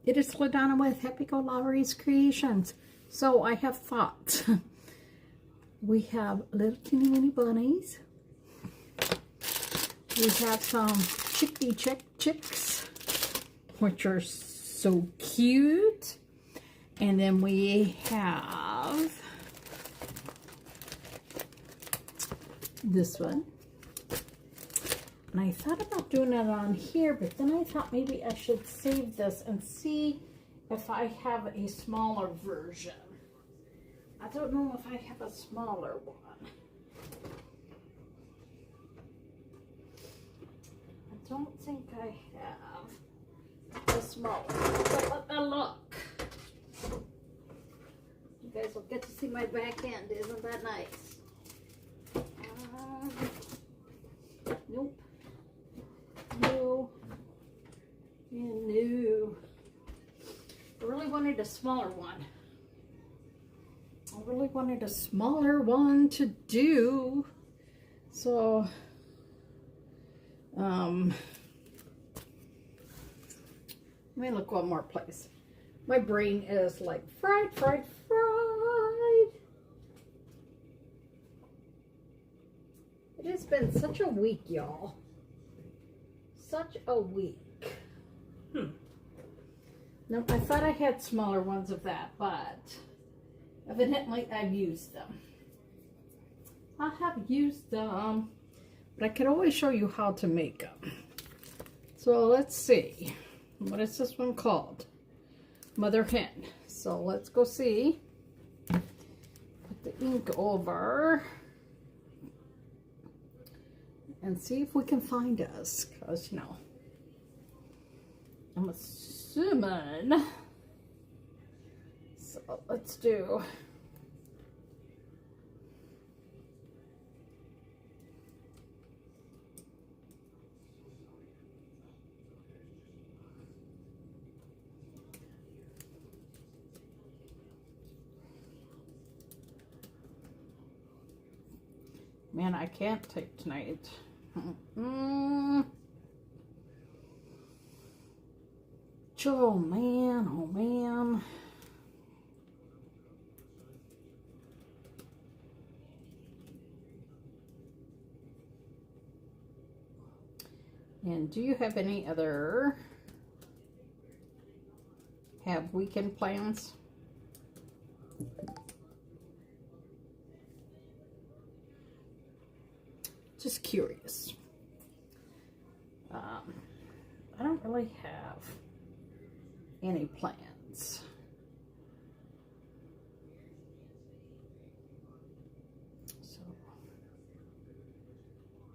It is LaDonna with Happy-go-Lowery's Creations. So I have thoughts. We have little teeny mini bunnies. We have some chickadee chicks, which are so cute. And then we have this one. And I thought about doing it on here, but then I thought maybe I should save this and see if I have a smaller version. I don't know if I have a smaller one. I don't think I have a smaller one, but let me look. You guys will get to see my back end. Isn't that nice? Nope. No. And no. I really wanted a smaller one. I really wanted a smaller one to do. So, let me look one more place. My brain is like fried. It has been such a week, y'all. Such a week. Now, I thought I had smaller ones of that, but evidently I've used them. I have used them, but I could always show you how to make them. So let's see. What is this one called? Mother Hen. So let's go see. Put the ink over and see if we can find us, because you know, I'm assuming. So let's do. Man, I can't take tonight. Oh man, oh man. And do you have any other weekend plans? Just curious. I don't really have any plans. So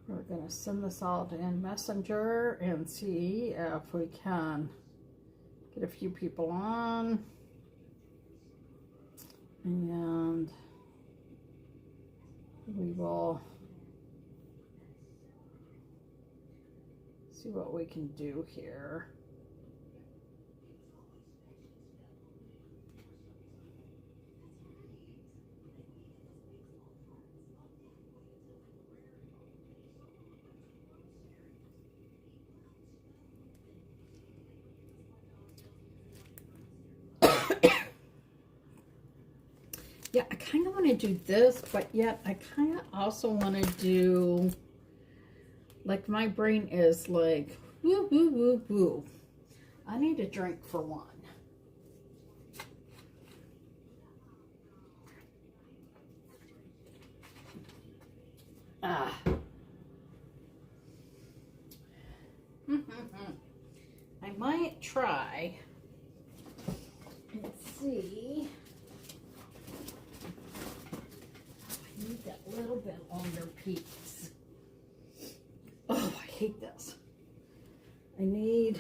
we're going to send this out in Messenger and see if we can get a few people on. And we will see what we can do here. Yeah, I kind of want to do this, but yet I kind of also want to do, like, my brain is like, woo, woo, woo, woo. I need a drink for one. I might try and see. I need that little bit longer piece. Oh, I hate this. I need,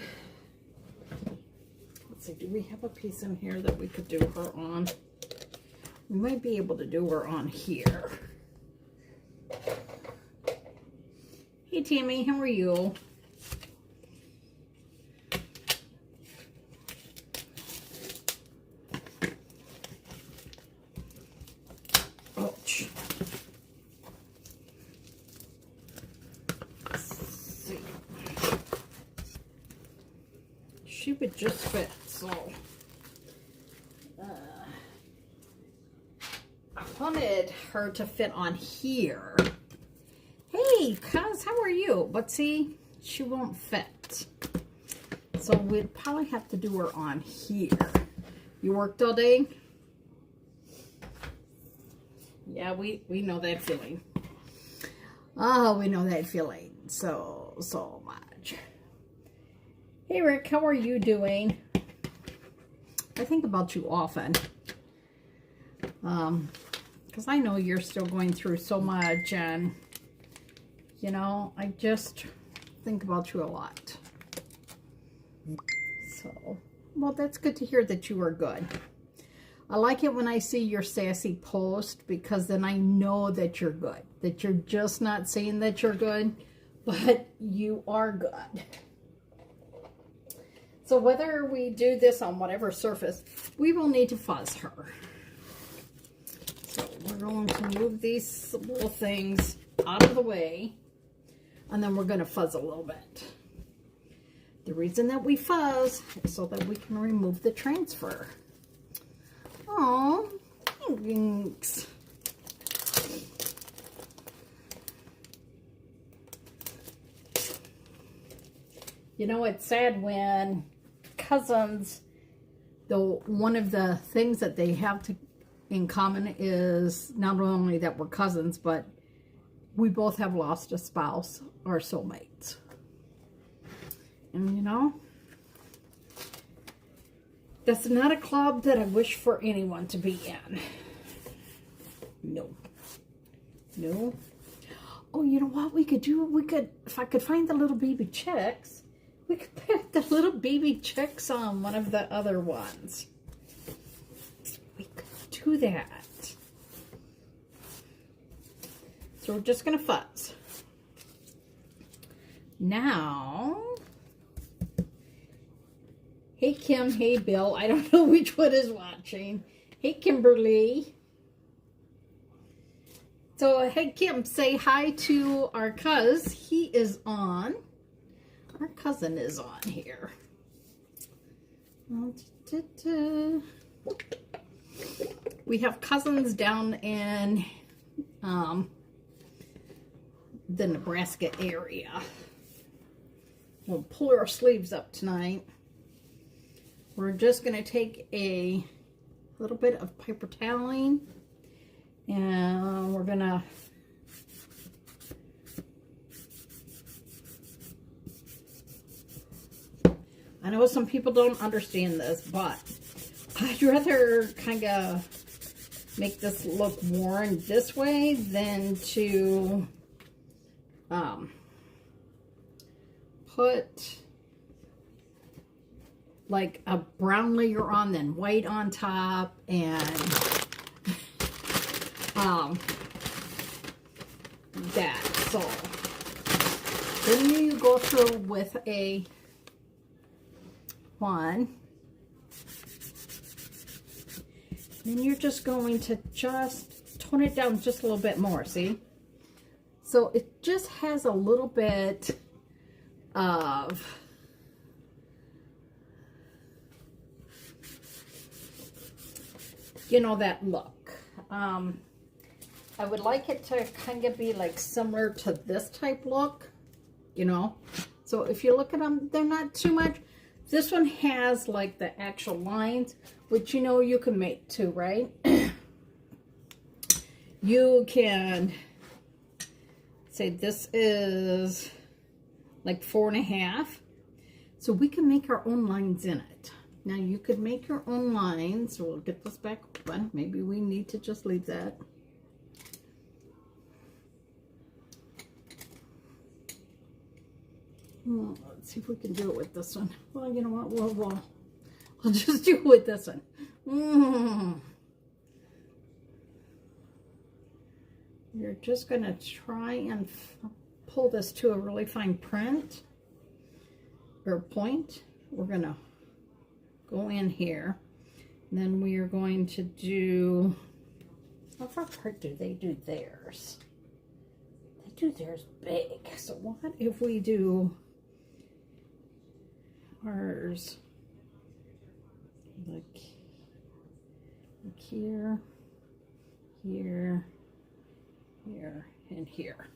let's see, do we have a piece in here that we could do her on? We might be able to do her on here. Hey, Tammy, how are you? Ouch. Let's see. She would just fit. So I wanted her to fit on here. Hey, cuz, how are you? But see, she won't fit. So we'd probably have to do her on here. You worked all day? Yeah, we know that feeling. Oh, we know that feeling so much. Hey, Rick, how are you doing? I think about you often. Because I know you're still going through so much, and, you know, I just think about you a lot. So, well, that's good to hear that you are good. I like it when I see your sassy post, because then I know that you're good. That you're just not saying that you're good, but you are good. So whether we do this on whatever surface, we will need to fuzz her. So we're going to move these little things out of the way, and then we're going to fuzz a little bit. The reason that we fuzz is so that we can remove the transfer. Oh, thanks. You know, it's sad when cousins, though, one of the things that they have in common is not only that we're cousins, but we both have lost a spouse or soulmates. And, you know, that's not a club that I wish for anyone to be in. No. No. Oh, you know what we could do? We could, if I could find the little baby chicks, we could put the little baby chicks on one of the other ones. We could do that. So we're just going to fuzz. Now, hey Kim, hey Bill. I don't know which one is watching. Hey Kimberly. So, hey Kim, say hi to our cuz. He is on. Our cousin is on here. We have cousins down in the Nebraska area. We'll pull our sleeves up tonight. We're just going to take a little bit of paper toweling, and we're going to I know some people don't understand this, but I'd rather kind of make this look worn this way than to put like a brown layer on, then white on top, and that. So then you go through with a one. Then you're just going to just tone it down just a little bit more, see? So it just has a little bit of you know, that look. I would like it to kind of be like similar to this type look, you know? So if you look at them, they're not too much. This one has like the actual lines, which you know you can make too, right? You can say this is like 4.5. So we can make our own lines in it. Now you could make your own lines. So we'll get this back open. Maybe we need to just leave that. Let's see if we can do it with this one. Well, you know what? We'll just do it with this one. You're just going to try and pull this to a really fine print or point. We're going to go in here. And then we are going to do, how far apart do they do theirs? They do theirs big. So what if we do ours like here, here, here, and here.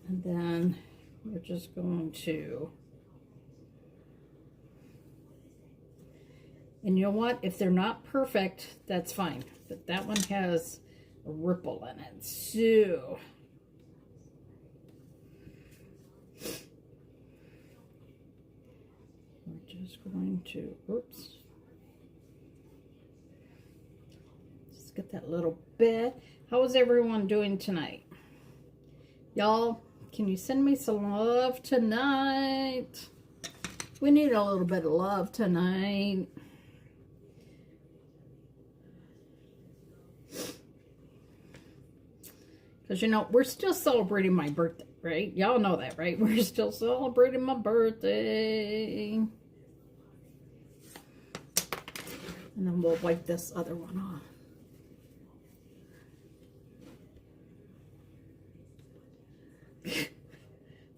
And then we're just going to, and you know what? If they're not perfect, that's fine. But that one has a ripple in it. So we're just going to, oops. Just get that little bit. How is everyone doing tonight? Y'all, can you send me some love tonight? We need a little bit of love tonight. Because, you know, we're still celebrating my birthday, right? Y'all know that, right? We're still celebrating my birthday. And then we'll wipe this other one off.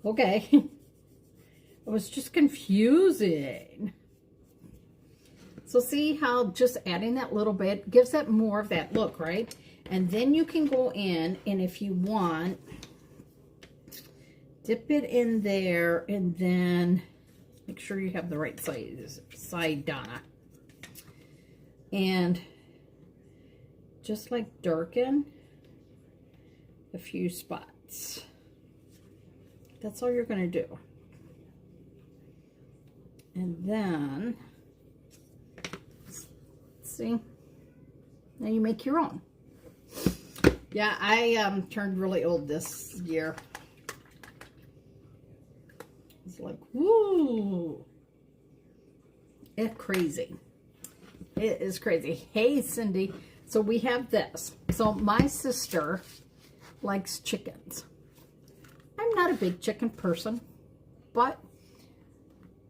Okay. It was just confusing. So see how just adding that little bit gives that more of that look, right? And then you can go in, and if you want, dip it in there, and then make sure you have the right side, Donna. And just like darken a few spots. That's all you're going to do. And then, see, now you make your own. Yeah, I turned really old this year. It's like, woo! It's crazy. It is crazy. Hey, Cindy. So we have this. So my sister likes chickens. I'm not a big chicken person, but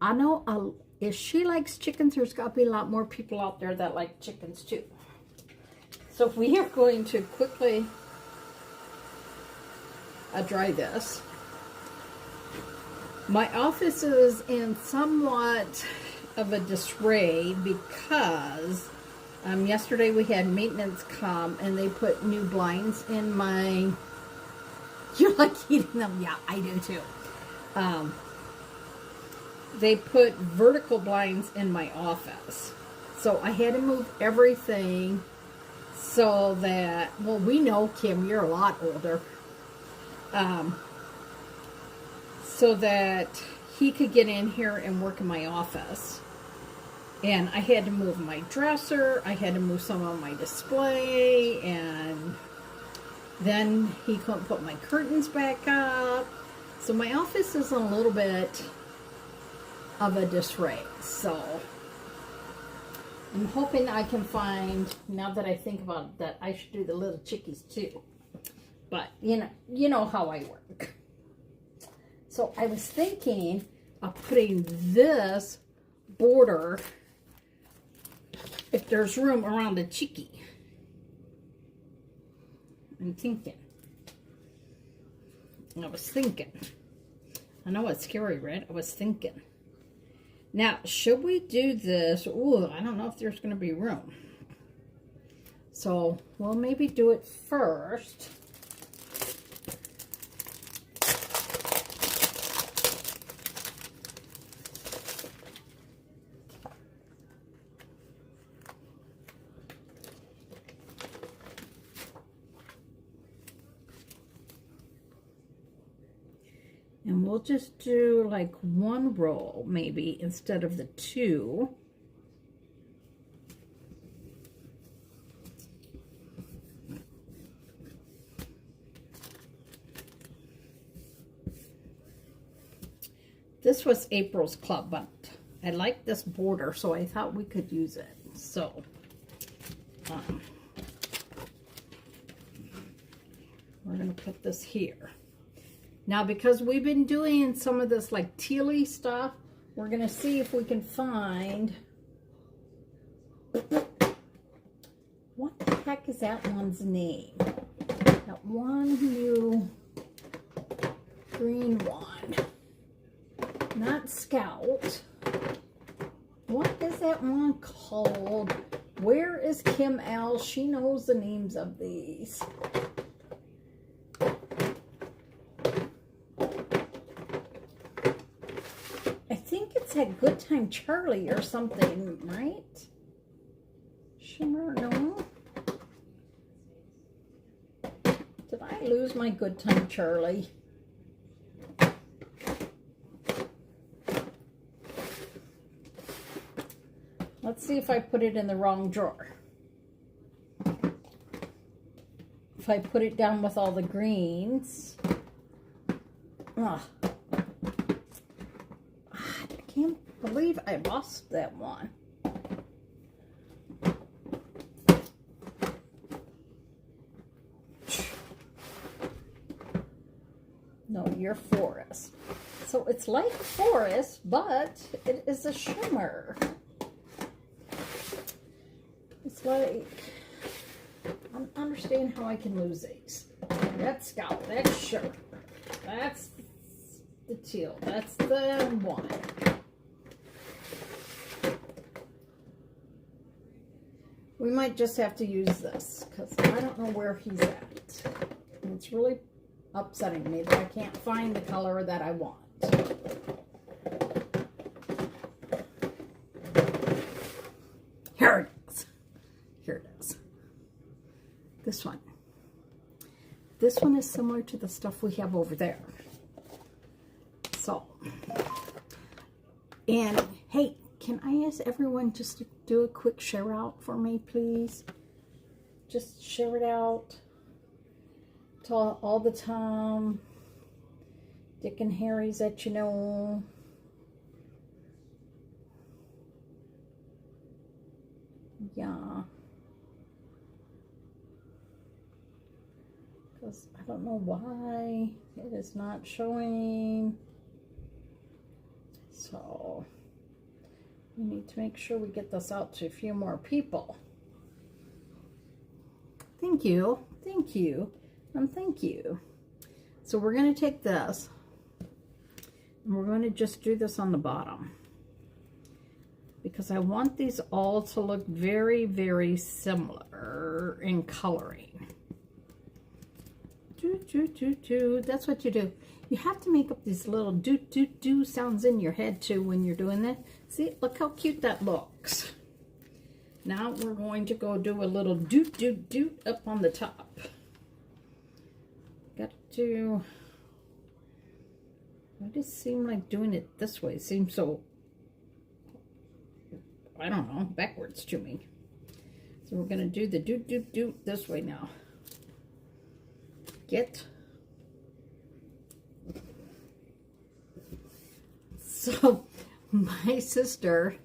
I know if she likes chickens, there's got to be a lot more people out there that like chickens too. So we are going to quickly dry this. My office is in somewhat of a disarray because yesterday we had maintenance come and they put new blinds in my... You like eating them? Yeah, I do too. They put vertical blinds in my office. So I had to move everything so that, well, we know, Kim, you're a lot older. So that he could get in here and work in my office. And I had to move my dresser. I had to move some of my display. And then he couldn't put my curtains back up. So my office is in a little bit of a disarray. So I'm hoping I can find, now that I think about it, that I should do the little chickies too. But you know how I work. So I was thinking of putting this border, if there's room, around the chickie. I'm thinking. I was thinking. I know it's scary, right? I was thinking. Now, should we do this? Ooh, I don't know if there's going to be room. So, we'll maybe do it first. And we'll just do like one roll maybe instead of the two. This was April's club, but I like this border, so I thought we could use it. So, we're going to put this here. Now, because we've been doing some of this like tealy stuff, we're going to see if we can find... What the heck is that one's name? That one new green one. Not Scout. what is that one called? Where is Kim L? She knows the names of these. I think it's that Good Time Charlie or something, right? Shimmer, no. Did I lose my Good Time Charlie? Let's see if I put it in the wrong drawer. If I put it down with all the greens. I can't believe I lost that one. No, you're Forest. So it's like Forest, but it is a shimmer. It's like, I don't understand how I can lose these. That's Scout, that's Sugar, that's the teal, that's the one. We might just have to use this because I don't know where he's at. And it's really upsetting me that I can't find the color that I want. Here it is. Here it is. This one. This one is similar to the stuff we have over there. So, and hey, can I ask everyone just to do a quick share out for me, please? Just share it out to all the Tom, Dick and Harry's that you know. Yeah. Because I don't know why it is not showing. So we need to make sure we get this out to a few more people. Thank you. Thank you. And thank you. So we're going to take this and we're going to just do this on the bottom because I want these all to look very, very similar in coloring. That's what you do. You have to make up these little do sounds in your head too when you're doing that. See, look how cute that looks. Now we're going to go do a little doot up on the top. Got to, I just seem like doing it this way. It seems so, I don't know, backwards to me. So we're going to do the doot this way now. So my sister,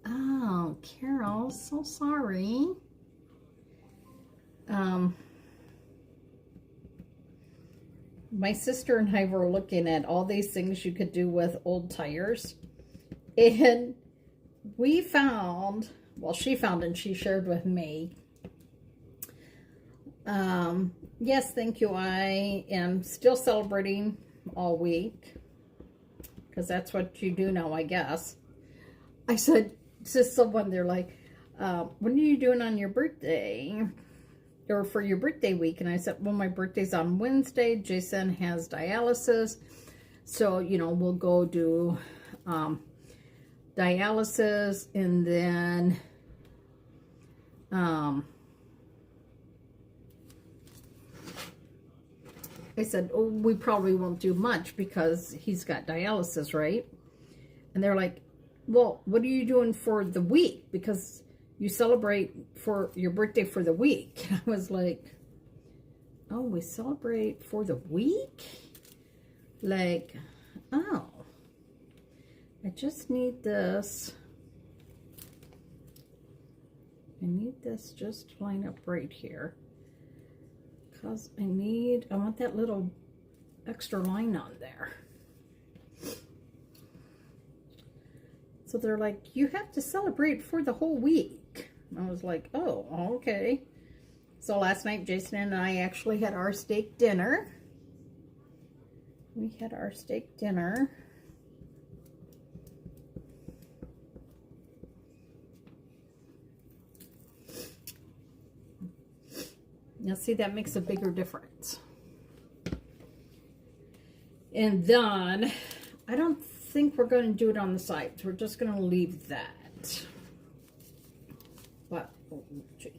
oh, Carol, so sorry. My sister and I were looking at all these things you could do with old tires, and we found, well, she found and she shared with me. Yes, thank you. I am still celebrating all week because that's what you do now, I guess. I said to someone, they're like, when are you doing on your birthday or for your birthday week? And I said, well, my birthday's on Wednesday. Jason has dialysis. So, you know, we'll go do dialysis and then I said, oh, we probably won't do much because he's got dialysis, right? And they're like, well, what are you doing for the week? Because you celebrate for your birthday for the week. And I was like, oh, we celebrate for the week? Like, oh, I just need this. I need this just to line up right here. Because I want that little extra line on there. So they're like, you have to celebrate for the whole week. I was like, oh, okay. So last night, Jason and I actually had our steak dinner. We had our steak dinner. You'll see that makes a bigger difference. And then, I don't think we're going to do it on the sides. We're just going to leave that. But, oh, gee.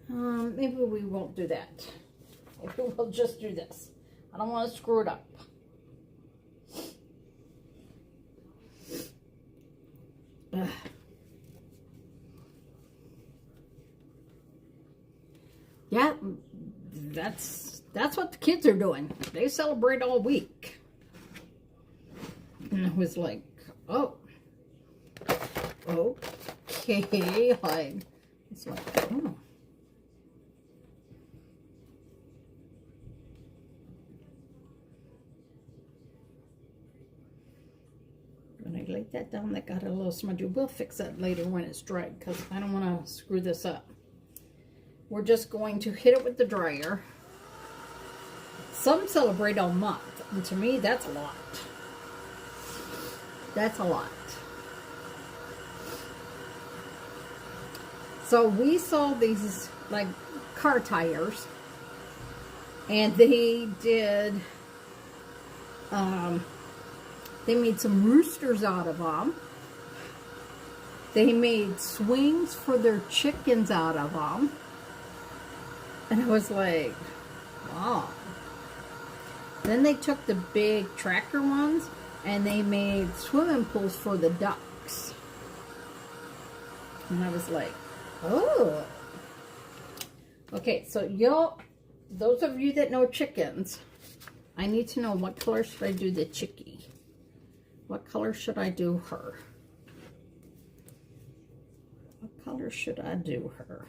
Maybe we won't do that. Maybe we'll just do this. I don't want to screw it up. Yeah, that's what the kids are doing. They celebrate all week. And I was like, oh, okay. Like, it's like, oh. When I laid that down, that got a little smudgy. We'll fix that later when it's dry, because I don't want to screw this up. We're just going to hit it with the dryer. Some celebrate all month, and to me, that's a lot. That's a lot. So we saw these, like, car tires, and they did, they made some roosters out of them. They made swings for their chickens out of them. And I was like, wow. Then they took the big tractor ones and they made swimming pools for the ducks. And I was like, oh. Okay, so those of you that know chickens, I need to know what color should I do the chickie. What color should I do her? What color should I do her?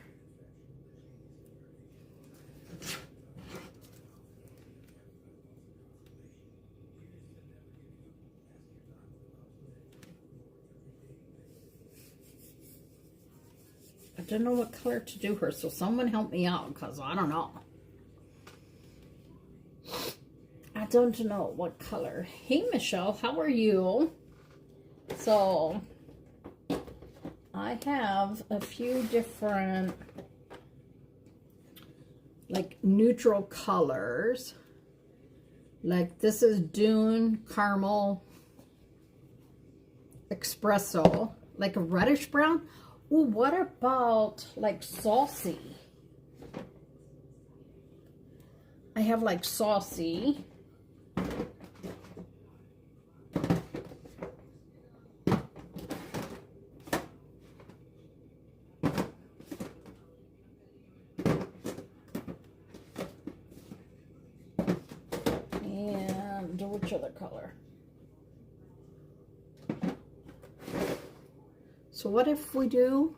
I don't know what color to do her, so someone help me out, because I don't know. I don't know what color. Hey, Michelle, how are you? So, I have a few different, like, neutral colors. Like, this is Dune Caramel Espresso. Like a reddish brown. Ooh, what about, like, saucy? I have, like, saucy. And which other color? So what if we do,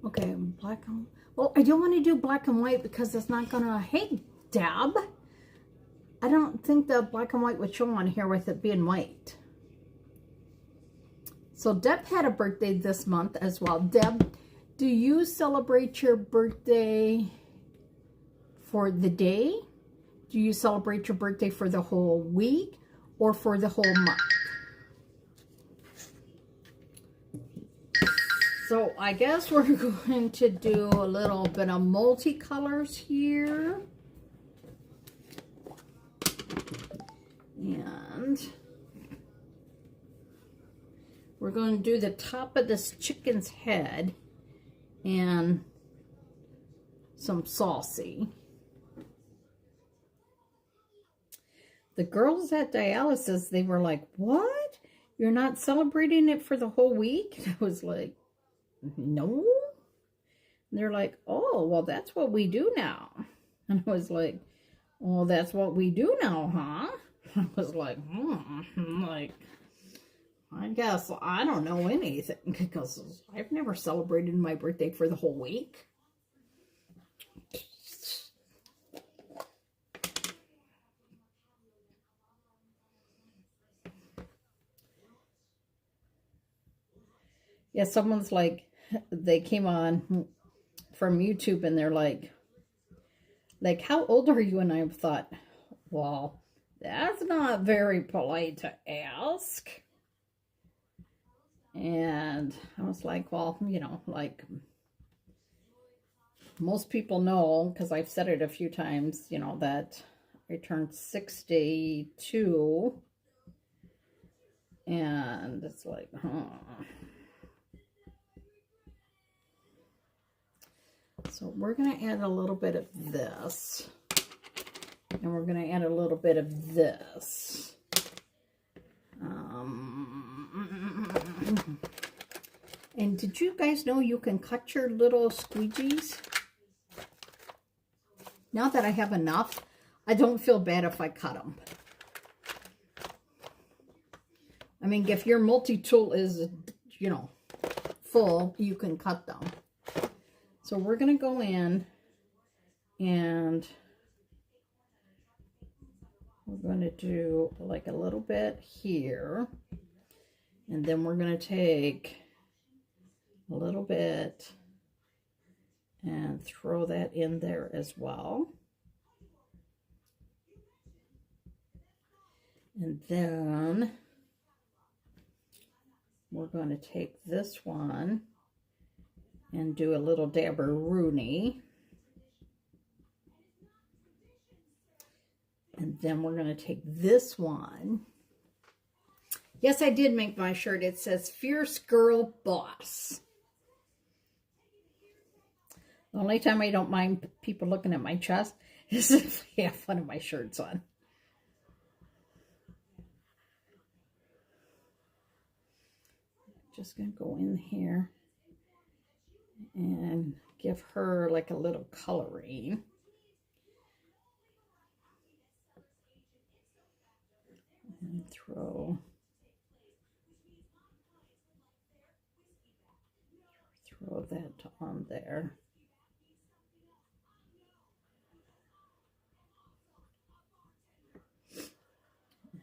okay, black and, well, I don't want to do black and white because it's not gonna, hey, Deb, I don't think the black and white would show on here with it being white. So Deb had a birthday this month as well. Deb, do you celebrate your birthday for the day? Do you celebrate your birthday for the whole week or for the whole month? So I guess we're going to do a little bit of multicolors here. And we're going to do the top of this chicken's head and some saucy. The girls at dialysis, they were like, what? You're not celebrating it for the whole week? And I was like, no. And they're like, oh, well, that's what we do now. And I was like, well, that's what we do now, huh? I was like, like, I guess I don't know anything because I've never celebrated my birthday for the whole week. Yeah, someone's like, they came on from YouTube and they're like, how old are you? And I thought, well, that's not very polite to ask. And I was like, well, you know, like most people know, because I've said it a few times, you know, that I turned 62. And it's like, So we're going to add a little bit of this. And we're going to add a little bit of this. And did you guys know you can cut your little squeegees? Now that I have enough, I don't feel bad if I cut them. I mean, if your multi-tool is, you know, full, you can cut them. So we're going to go in and we're going to do like a little bit here. And then we're going to take a little bit and throw that in there as well. And then we're going to take this one and do a little dabber-rooney. And then we're going to take this one. Yes, I did make my shirt. It says Fierce Girl Boss. The only time I don't mind people looking at my chest is if I have one of my shirts on. Just going to go in here and give her like a little coloring. And throw that on there.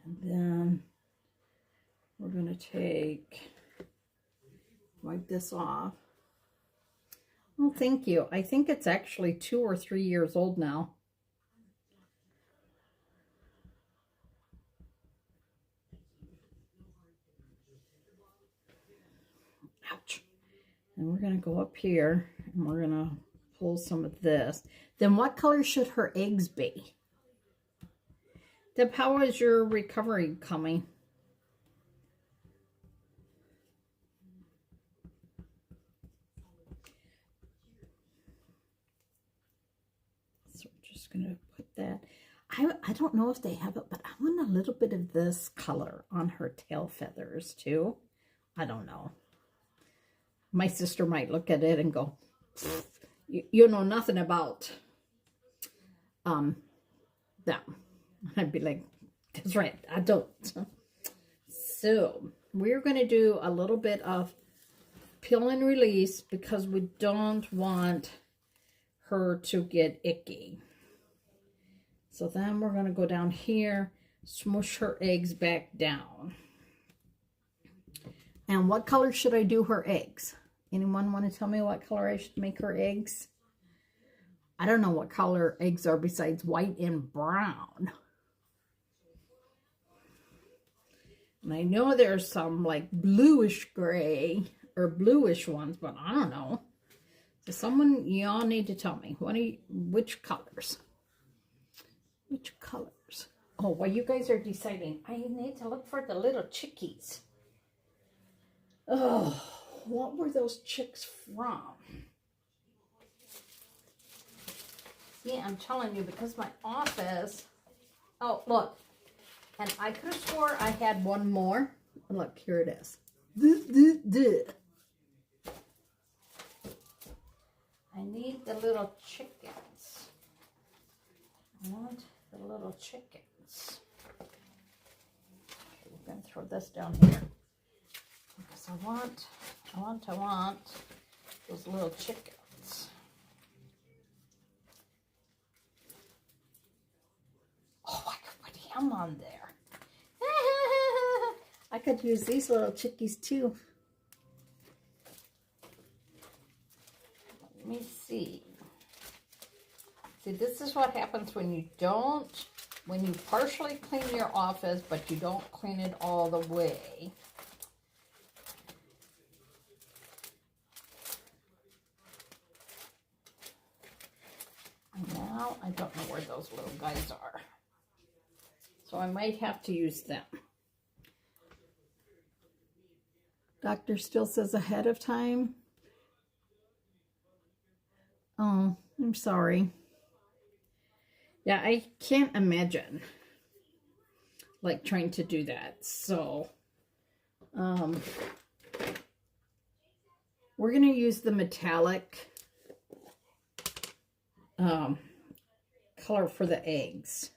And then we're going to wipe this off. Oh, thank you. I think it's actually 2 or 3 years old now. Ouch. And we're going to go up here and we're going to pull some of this. Then what color should her eggs be? Deb, how is your recovery coming? So we're just going to put that. I don't know if they have it, but I want a little bit of this color on her tail feathers too. I don't know. My sister might look at it and go, you know nothing about that. I'd be like, that's right, I don't. So we're going to do a little bit of peel and release because we don't want her to get icky. So then we're going to go down here, smush her eggs back down. And what color should I do her eggs? Anyone want to tell me what color I should make her eggs? I don't know what color eggs are besides white and brown. And I know there's some like bluish gray or bluish ones, but I don't know. So someone, y'all need to tell me which colors? Which colors? Oh, while you guys are deciding, I need to look for the little chickies. Oh, what were those chicks from? Yeah, I'm telling you, because my office, oh, look. And I could have swore I had one more. Look, here it is. I need the little chickens. I want the little chickens. Okay, we're going to throw this down here. Because I want those little chickens. Oh, I could put him on there. I could use these little chickies too. Let me see. See, this is what happens when you partially clean your office, but you don't clean it all the way. Well, I don't know where those little guys are. So I might have to use them. Doctor still says ahead of time. Oh, I'm sorry. Yeah, I can't imagine like trying to do that. So we're going to use the metallic color for the eggs.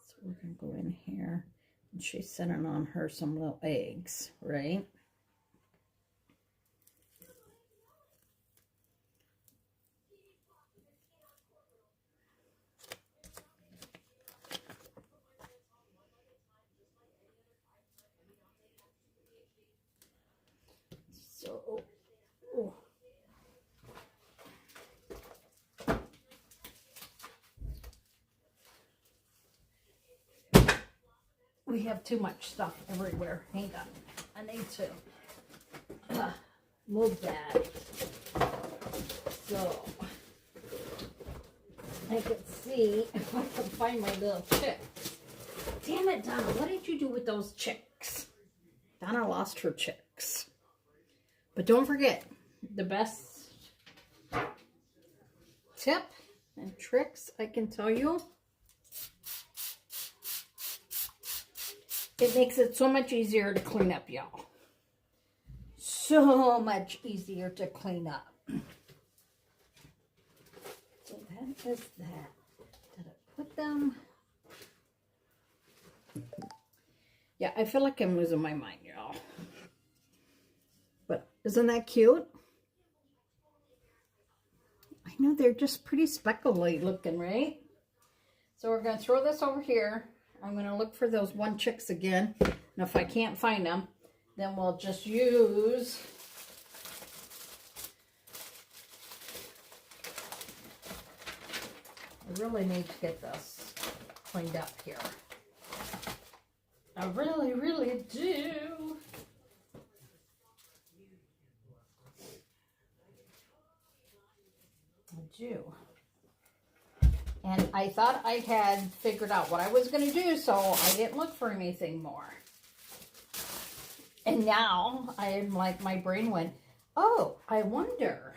So we're going to go in here, and she's sitting on her some little eggs, right? So, oh. We have too much stuff everywhere. Hang on. I need to move that so I can see if I can find my little chicks. Damn it, Donna. What did you do with those chicks? Donna lost her chicks. But don't forget, the best tip and tricks I can tell you, it makes it so much easier to clean up, y'all. So much easier to clean up. So that is that. Did I put them? Yeah, I feel like I'm losing my mind, y'all. But isn't that cute? I know they're just pretty speckly looking, right? So we're going to throw this over here. I'm going to look for those one chicks again. And if I can't find them, then we'll just use I really need to get this cleaned up here. I really, really do. I do. And I thought I had figured out what I was going to do, so I didn't look for anything more. And now I'm like, my brain went, oh, I wonder.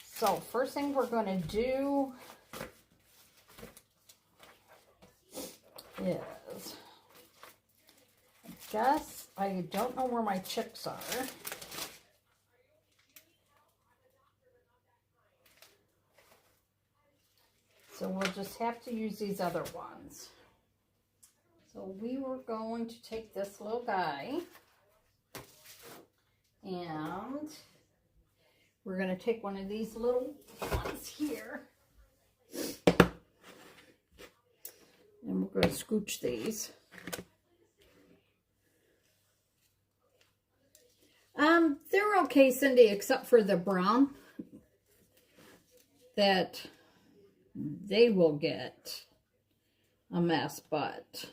So first thing we're going to do is, I guess, I don't know where my chicks are. So we'll just have to use these other ones. So we were going to take this little guy and we're going to take one of these little ones here. And we're going to scooch these. They're okay, Cindy, except for the brown that they will get a mess, but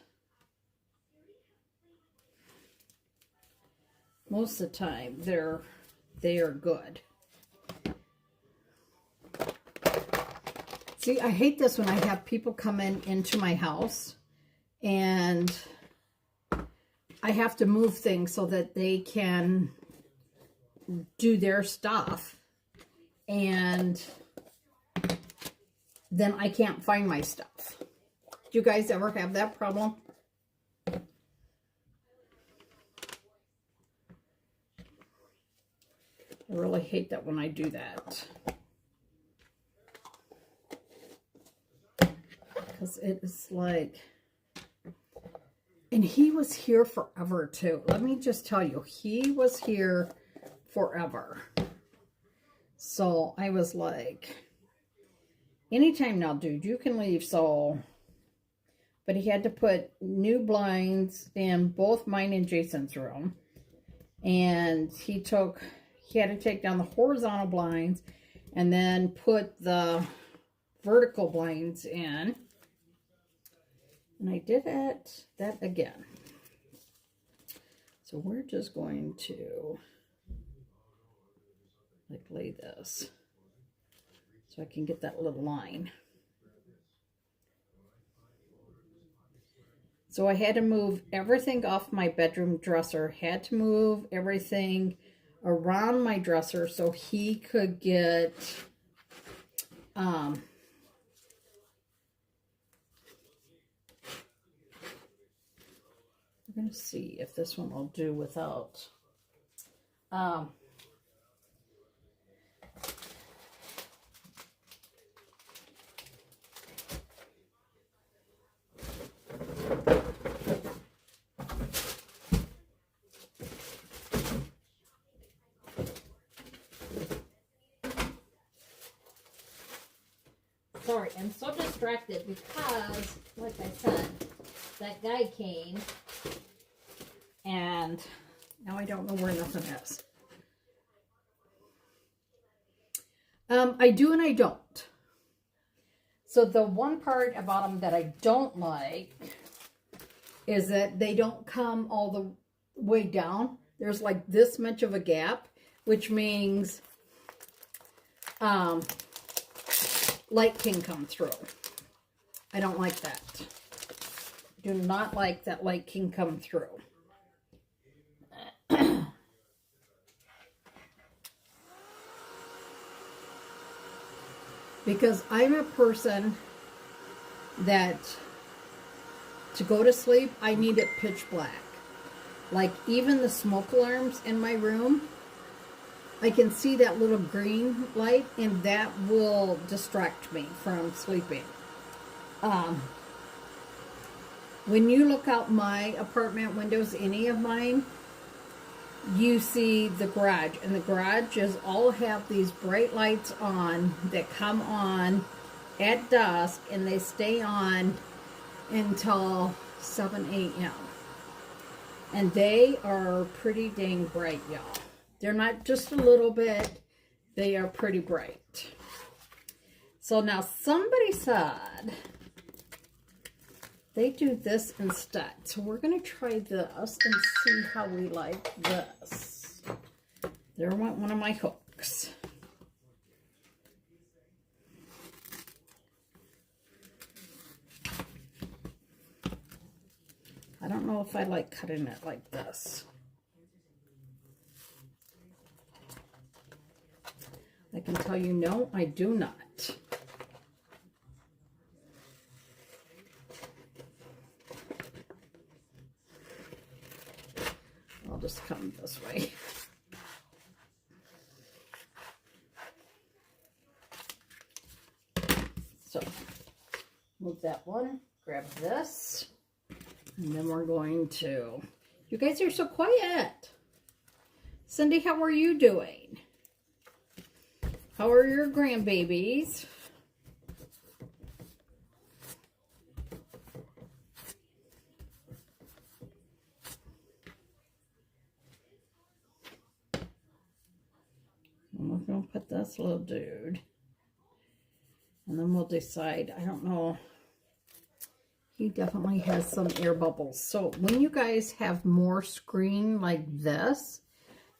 most of the time they are good. See, I hate this when I have people come into my house and I have to move things so that they can do their stuff, and then I can't find my stuff. Do you guys ever have that problem? I really hate that when I do that. Because it is like, and he was here forever too. Let me just tell you, he was here forever. So I was like, anytime now, dude, you can leave. So, but he had to put new blinds in both mine and Jason's room. And he had to take down the horizontal blinds and then put the vertical blinds in. And I did that again. So we're just going to like lay this so I can get that little line. So I had to move everything off my bedroom dresser, had to move everything around my dresser so he could get we're going to see if this one will do without sorry, I'm so distracted because, like I said, that guy came and now I don't know where nothing is. I do and I don't. So the one part about them that I don't like is that they don't come all the way down. There's like this much of a gap, which means light can come through. I don't like that. Do not like that light can come through. Because I'm a person that to go to sleep, I need it pitch black. Like even the smoke alarms in my room, I can see that little green light and that will distract me from sleeping. When you look out my apartment windows, any of mine, you see the garage, and the garages all have these bright lights on that come on at dusk and they stay on until 7 a.m. and they are pretty dang bright, y'all. They're not just a little bit, they are pretty bright. So now somebody said they do this instead. So we're going to try this and see how we like this. There went one of my hooks. I don't know if I like cutting it like this. I can tell you, no, I do not. I'll just come this way. So, move that one, grab this, and then we're going to... You guys are so quiet. Cindy, how are you doing? How are your grandbabies? We're going to put this little dude. And then we'll decide. I don't know. He definitely has some air bubbles. So when you guys have more screen like this,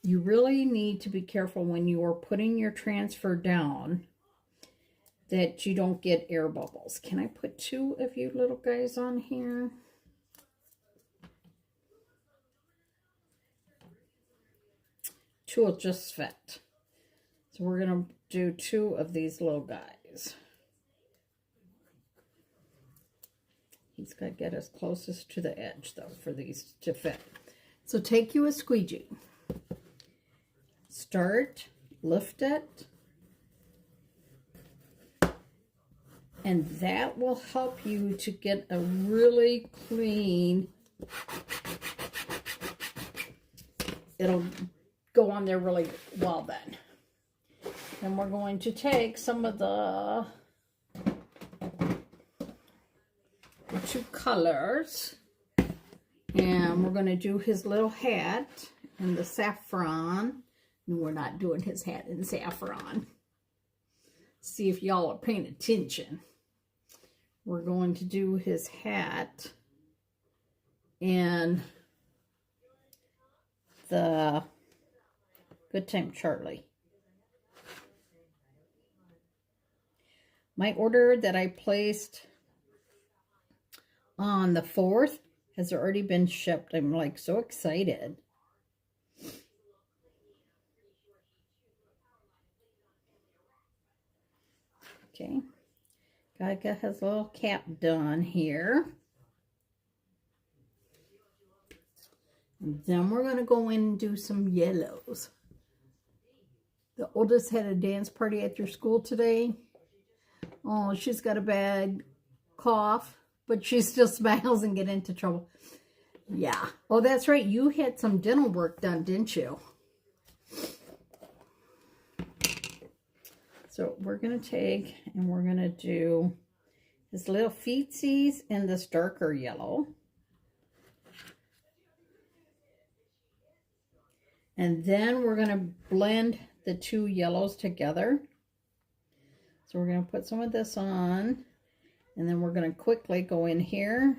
you really need to be careful when you are putting your transfer down that you don't get air bubbles. Can I put 2 of you little guys on here? Two will just fit. So we're going to do 2 of these little guys. He's got to get as closest to the edge, though, for these to fit. So take you a squeegee. Start, lift it, and that will help you to get a really clean, it'll go on there really well then. Then we're going to take some of the 2 colors, and we're going to do his little hat, in the saffron. And we're not doing his hat in saffron. See if y'all are paying attention. We're going to do his hat in the Good Time Charlie. My order that I placed on the 4th has already been shipped. I'm like so excited. Okay. Gaga has a little cap done here. And then we're going to go in and do some yellows. The oldest had a dance party at their school today. Oh, she's got a bad cough, but she still smiles and get into trouble. Yeah. Oh, that's right. You had some dental work done, didn't you? So we're going to take and we're going to do his little feetsies in this darker yellow. And then we're going to blend the two yellows together. So we're going to put some of this on, and then we're going to quickly go in here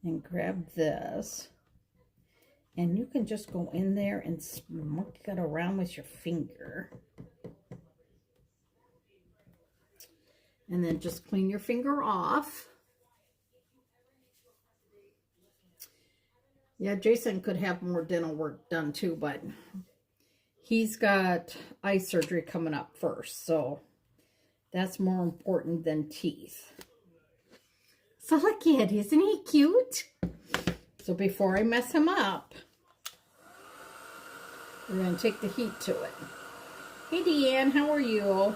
and grab this. And you can just go in there and smuck it around with your finger. And then just clean your finger off. Yeah, Jason could have more dental work done too, but he's got eye surgery coming up first, so that's more important than teeth. So look at, isn't he cute? So before I mess him up, we're going to take the heat to it. Hey, Deanne, how are you?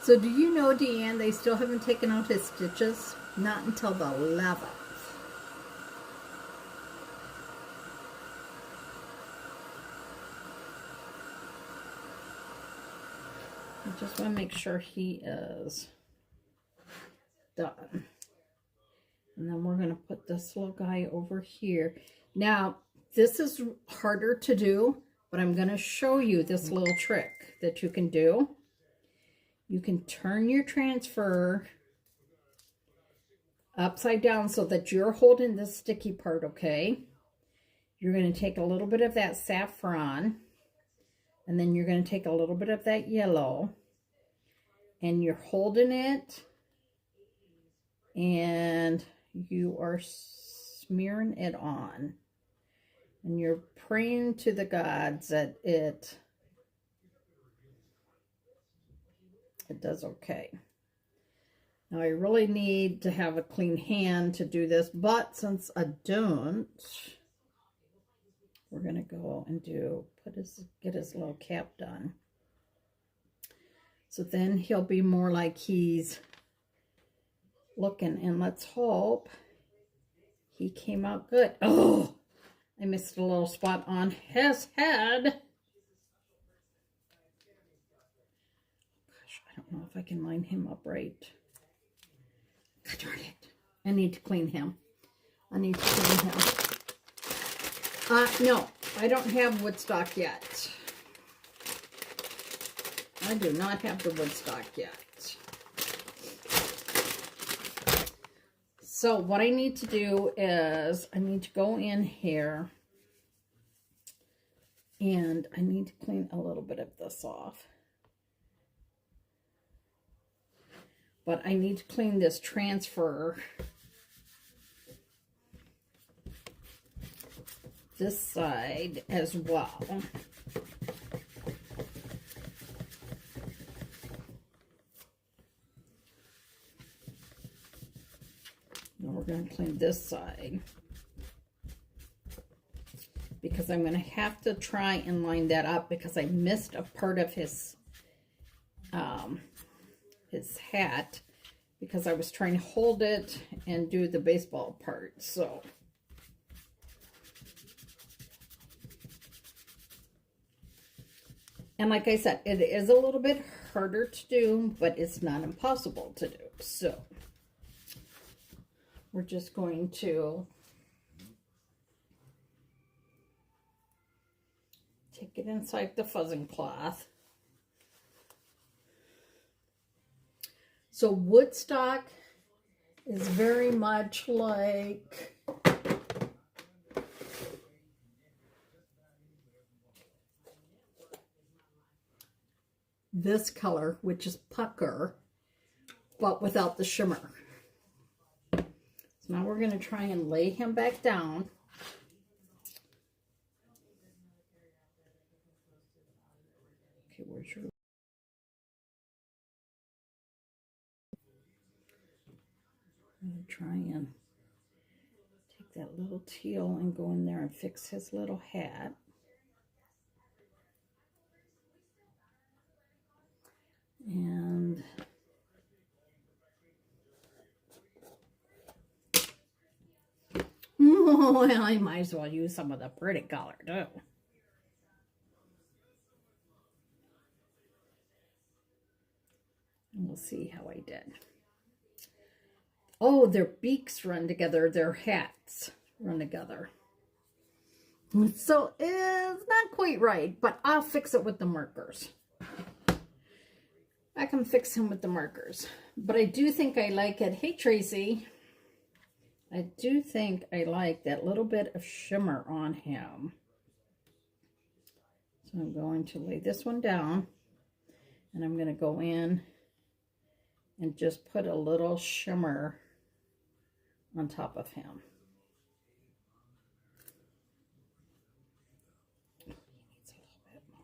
So do you know, Deanne, they still haven't taken out his stitches? Not until the 11th. I just want to make sure he is done. And then we're going to put this little guy over here. Now, this is harder to do, but I'm going to show you this little trick that you can do. You can turn your transfer upside down so that you're holding the sticky part, okay? You're going to take a little bit of that saffron, and then you're going to take a little bit of that yellow, and you're holding it, and you are smearing it on. And you're praying to the gods that it does okay. Now I really need to have a clean hand to do this, but since I don't, we're gonna go and get his little cap done. So then he'll be more like he's looking, and let's hope he came out good. Oh, I missed a little spot on his head. I don't know if I can line him up right. God darn it. I need to clean him. No, I don't have Woodstock yet. I do not have the Woodstock yet. So what I need to do is I need to go in here and I need to clean a little bit of this off. But I need to clean this transfer, this side as well. Now we're going to clean this side, because I'm going to have to try and line that up because I missed a part of his hat because I was trying to hold it and do the baseball part. So and like I said, it is a little bit harder to do, but it's not impossible to do. So we're just going to take it inside the fuzzing cloth. So Woodstock is very much like this color, which is pucker, but without the shimmer. So now we're going to try and lay him back down. Okay, where's your... I'm going to try and take that little teal and go in there and fix his little hat. And well, I might as well use some of the pretty color too. And we'll see how I did. Oh, their beaks run together, their hats run together. So it's not quite right, but I'll fix it with the markers. I can fix him with the markers. But I do think I like it. Hey, Tracy. I do think I like that little bit of shimmer on him. So I'm going to lay this one down. And I'm going to go in and just put a little shimmer on top of him. He needs a little bit more.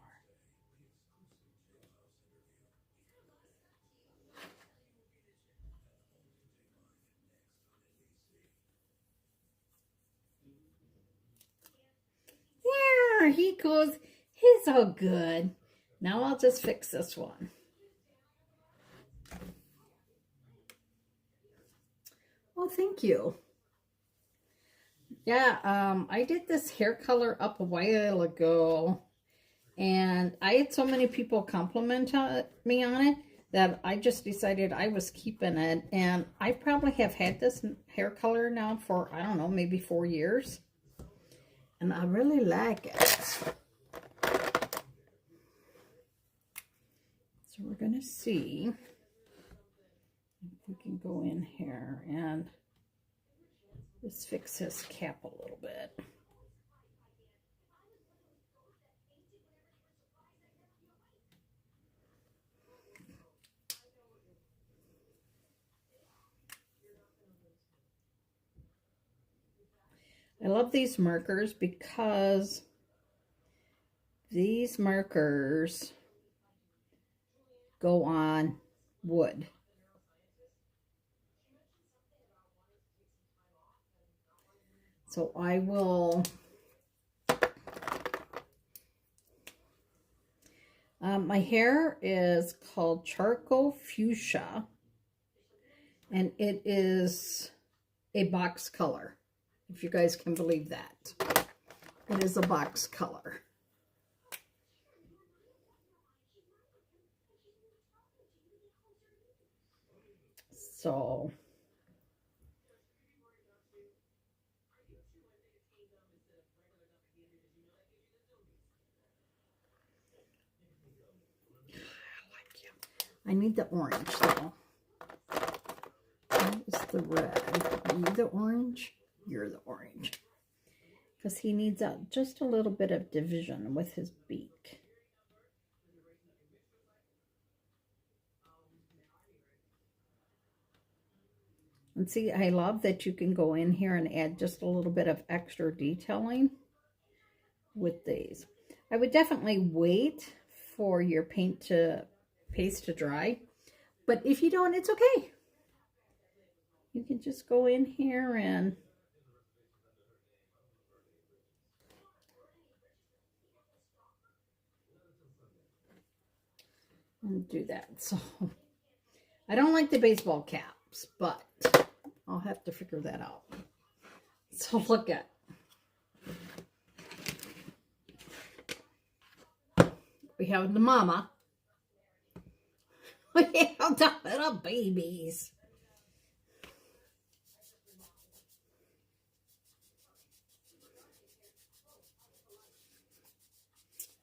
There he goes. He's all good. Now I'll just fix this one. Oh, thank you. Yeah, I did this hair color up a while ago, and I had so many people compliment me on it that I just decided I was keeping it, and I probably have had this hair color now for, I don't know, maybe 4 years, and I really like it. So we're going to see if we can go in here and just fix his cap a little bit. I love these markers because these markers go on wood. So I will my hair is called Charcoal Fuchsia, and it is a box color, if you guys can believe that. It is a box color. So I need the orange though. That is the red. Are you the orange? You're the orange. Because he needs just a little bit of division with his beak. And see, I love that you can go in here and add just a little bit of extra detailing with these. I would definitely wait for your paste to dry, but if you don't, it's okay. You can just go in here and do that. So I don't like the baseball caps, but I'll have to figure that out. So look at, we have the mama. We have the little babies.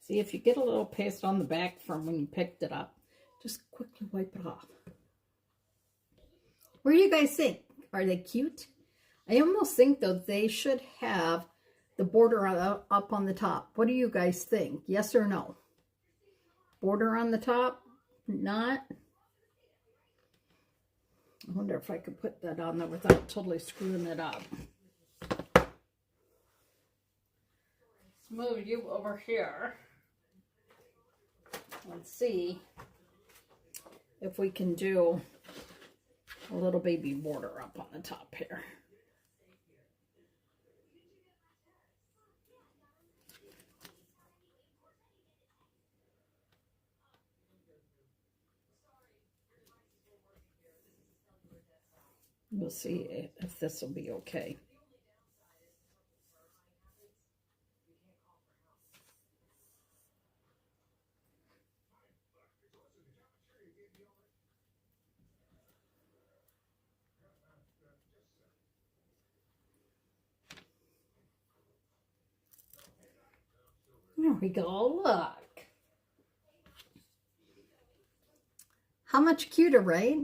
See, if you get a little paste on the back from when you picked it up, just quickly wipe it off. What do you guys think? Are they cute? I almost think, though, they should have the border up on the top. What do you guys think? Yes or no? Border on the top? Not? I wonder if I could put that on there without totally screwing it up. Let's move you over here. Let's see if we can do a little baby border up on the top here. We'll see if this will be okay. There we go, look. How much cuter, right?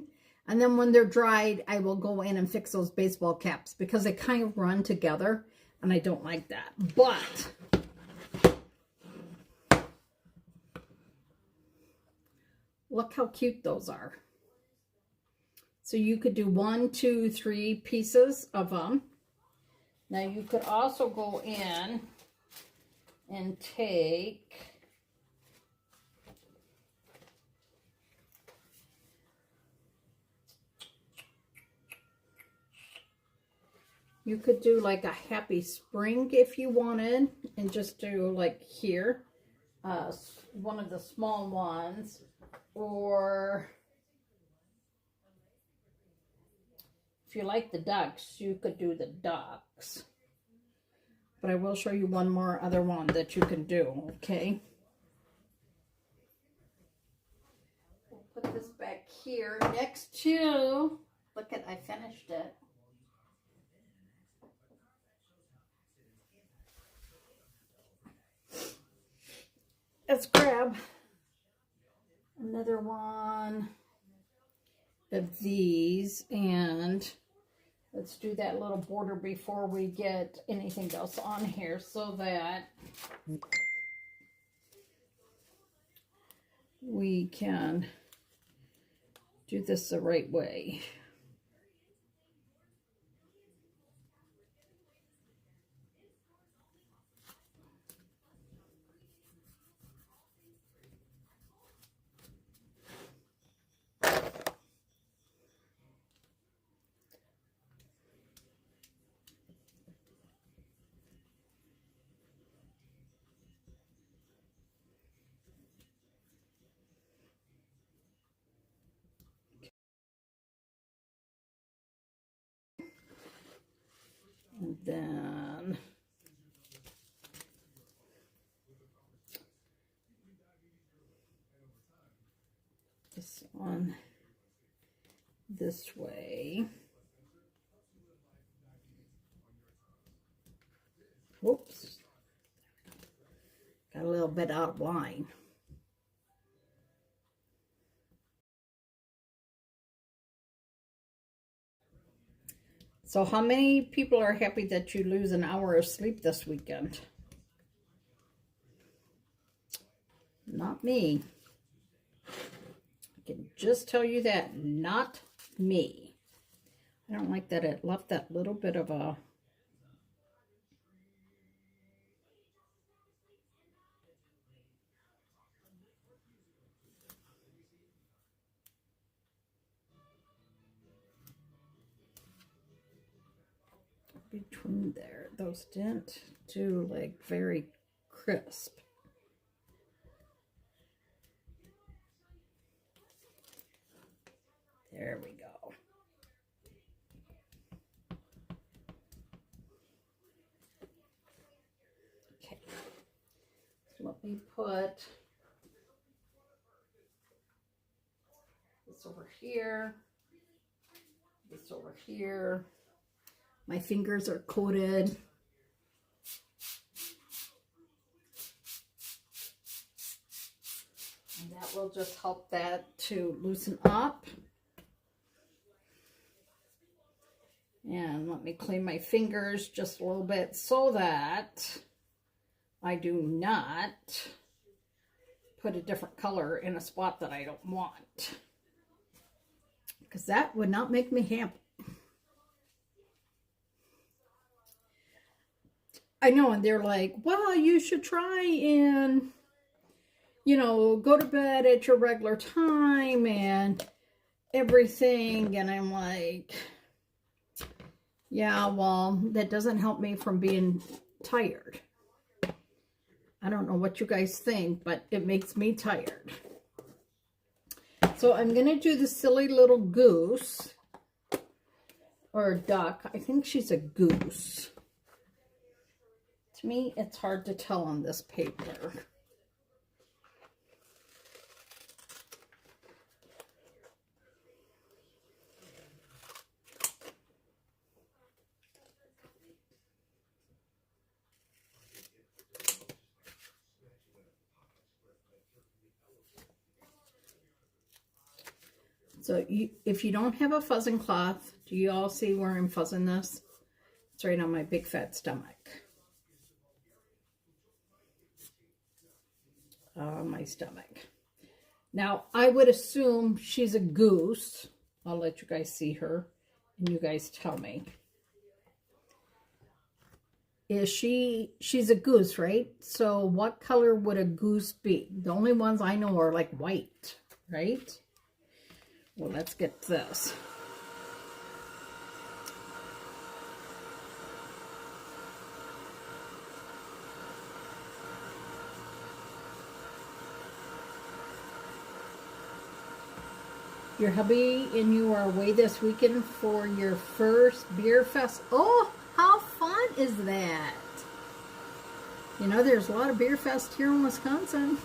And then when they're dried, I will go in and fix those baseball caps because they kind of run together and I don't like that. But look how cute those are. So you could do 1, 2, 3 pieces of them. Now you could also go in and take you could do like a happy spring if you wanted and just do like here one of the small ones, or if you like the ducks you could do the ducks. But I will show you one more other one that you can do, okay? We'll put this back here next to, look at, I finished it. Let's grab another one of these and let's do that little border before we get anything else on here so that we can do this the right way. And then this one this way. Whoops. Got a little bit out of line. So how many people are happy that you lose an hour of sleep this weekend? Not me. I can just tell you that, not me. I don't like that it left that little bit of a between there. Those didn't do like very crisp. There we go. Okay. So let me put this over here. This over here. My fingers are coated. that will just help that to loosen up. And let me clean my fingers just a little bit so that I do not put a different color in a spot that I don't want. Because that would not make me happy. I know, and they're like, well, you should try and, you know, go to bed at your regular time and everything. And I'm like, yeah, well, that doesn't help me from being tired. I don't know what you guys think, but it makes me tired. So I'm going to do the silly little goose or duck. I think she's a goose. To me, it's hard to tell on this paper. So if you don't have a fuzzing cloth, do you all see where I'm fuzzing this? It's right on my big fat stomach. My stomach. Now, I would assume she's a goose. I'll let you guys see her and you guys tell me. She's a goose, right? So what color would a goose be? The only ones I know are like white, right? Well, let's get this. Your hubby and you are away this weekend for your first beer fest. Oh, how fun is that? You know, there's a lot of beer fest here in Wisconsin.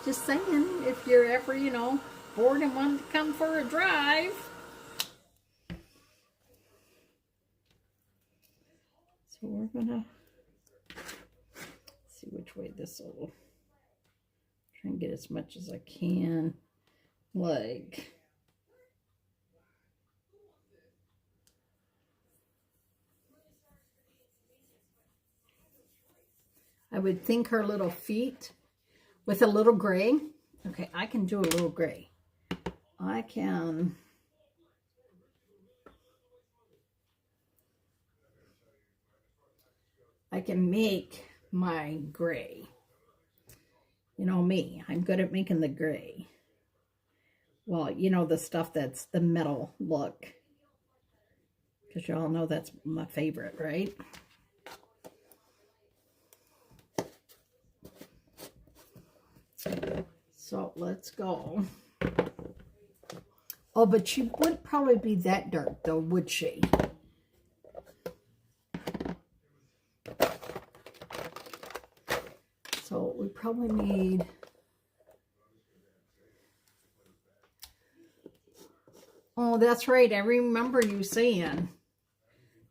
Just saying, if you're ever, you know, bored and want to come for a drive. So we're gonna see which way this will. Try and get as much as I can. Like, I would think her little feet with a little gray. Okay, I can do a little gray. I can make my gray. You know me, I'm good at making the gray. Well, you know, the stuff that's the metal look. Because you all know that's my favorite, right? So let's go. Oh, but she wouldn't probably be that dark though, would she? So we probably need... Oh, that's right. I remember you saying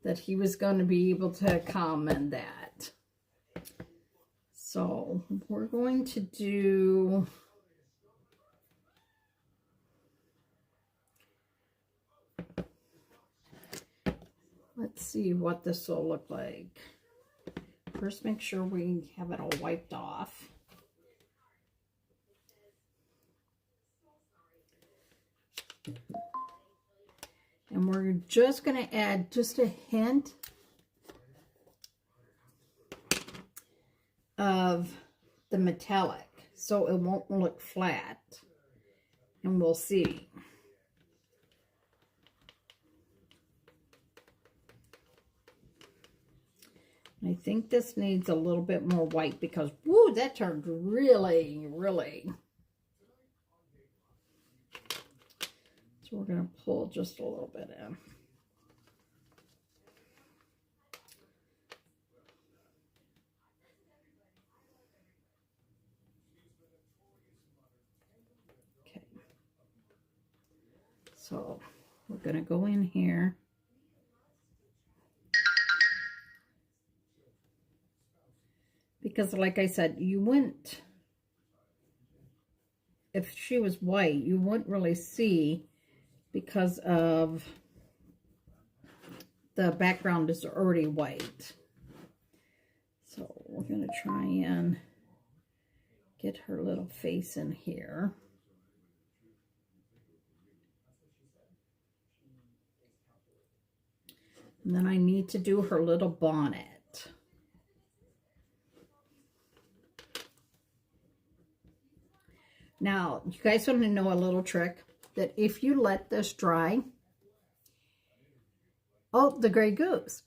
that he was going to be able to come and that. So we're going to do... Let's see what this will look like. First, make sure we have it all wiped off. And we're just going to add just a hint of the metallic so it won't look flat. And we'll see. I think this needs a little bit more white because, woo, that turned really, really. So we're going to pull just a little bit in. Okay. So we're going to go in here. Because like I said, you wouldn't if she was white, you wouldn't really see because of the background is already white. So we're going to try and get her little face in here. And then I need to do her little bonnet. Now, you guys want to know a little trick? That if you let this dry, oh, the Grey Goose.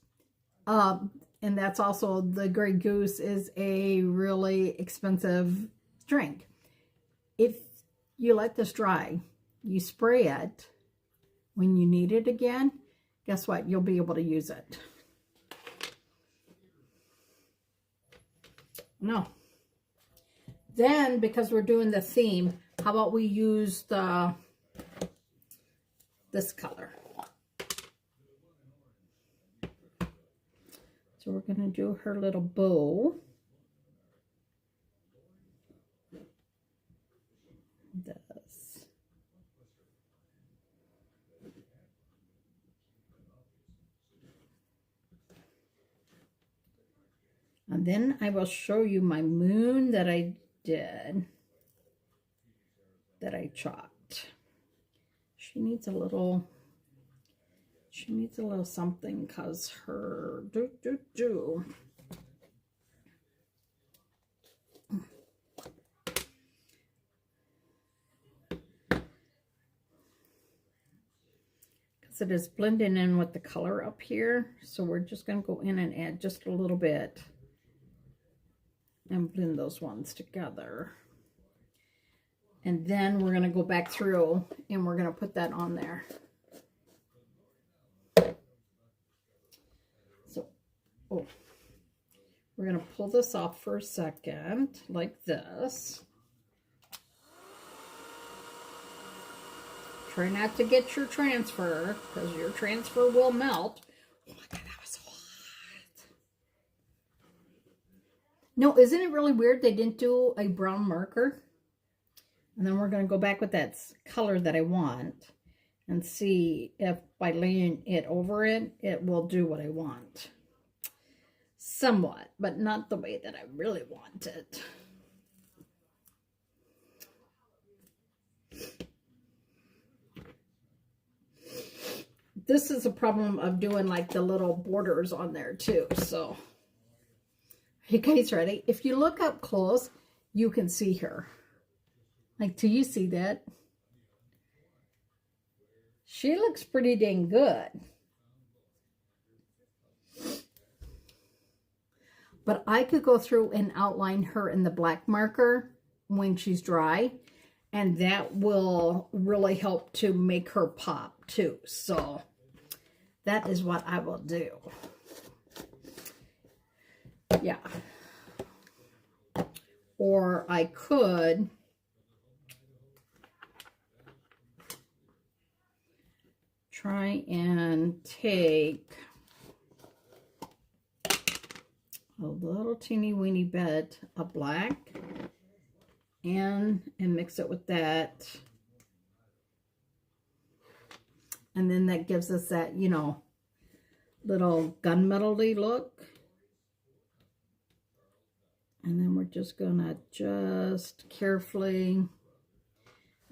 And that's also, the Grey Goose is a really expensive drink. If you let this dry, you spray it, when you need it again, guess what? You'll be able to use it. No. Then, because we're doing the theme, how about we use this color? So we're going to do her little bow. This. And then I will show you my moon that I did, that I chopped. She needs a little something because her because it is blending in with the color up here. So we're just going to go in and add just a little bit and blend those ones together. And then we're going to go back through and we're going to put that on there. So, oh, we're going to pull this off for a second, like this. Try not to get your transfer, because your transfer will melt. Oh my God, that was so hot. No, isn't it really weird they didn't do a brown marker? And then we're going to go back with that color that I want and see if by laying it over it, it will do what I want. Somewhat, but not the way that I really want it. This is a problem of doing like the little borders on there too. So, are you guys ready? If you look up close, you can see her. Like, do you see that? She looks pretty dang good. But I could go through and outline her in the black marker when she's dry. And that will really help to make her pop too. So, that is what I will do. Yeah. Or I could try and take a little teeny weeny bit of black and mix it with that. And then that gives us that, you know, little gunmetal-y look. And then we're just gonna just carefully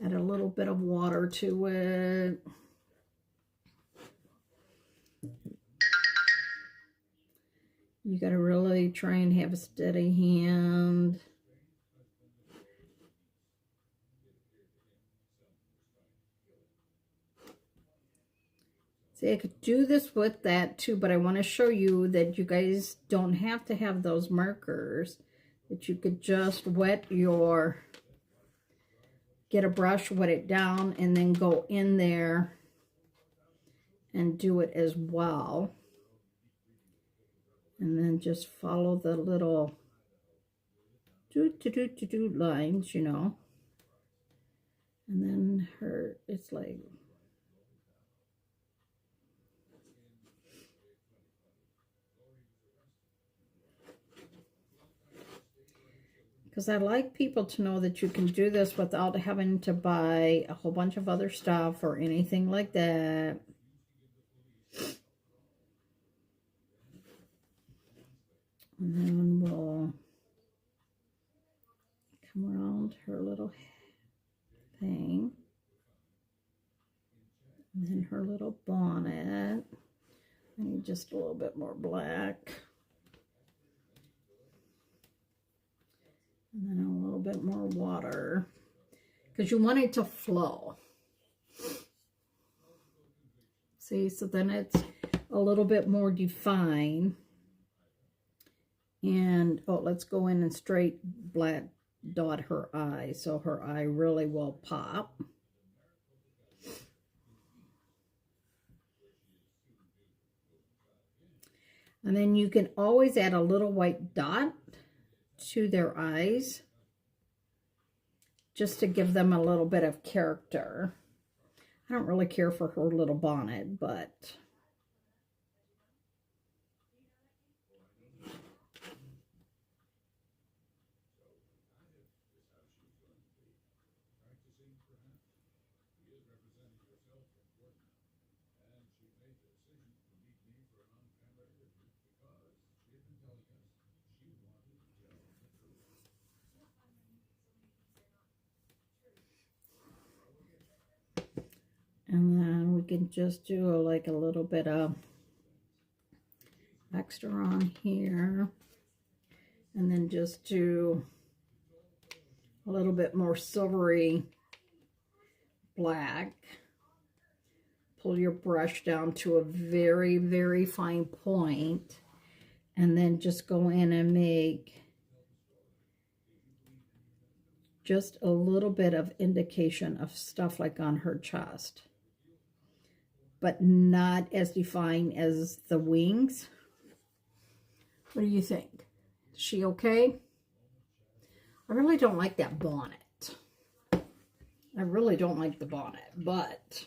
add a little bit of water to it. You gotta really try and have a steady hand. See, I could do this with that too, but I want to show you that you guys don't have to have those markers. That you could just get a brush, wet it down, and then go in there and do it as well. And then just follow the little lines, you know. And then it's like, Because I like people to know that you can do this without having to buy a whole bunch of other stuff or anything like that. And then we'll come around her little thing. And then her little bonnet. I need just a little bit more black. And then a little bit more water. Because you want it to flow. See, so then it's a little bit more defined. And, oh, let's go in and straight black dot her eye. So her eye really will pop. And then you can always add a little white dot to their eyes just to give them a little bit of character. I don't really care for her little bonnet, but and then we can just do like a little bit of extra on here. And then just do a little bit more silvery black. Pull your brush down to a very, very fine point. And then just go in and make just a little bit of indication of stuff like on her chest. But not as defined as the wings. What do you think? Is she okay? I really don't like that bonnet. I really don't like the bonnet, but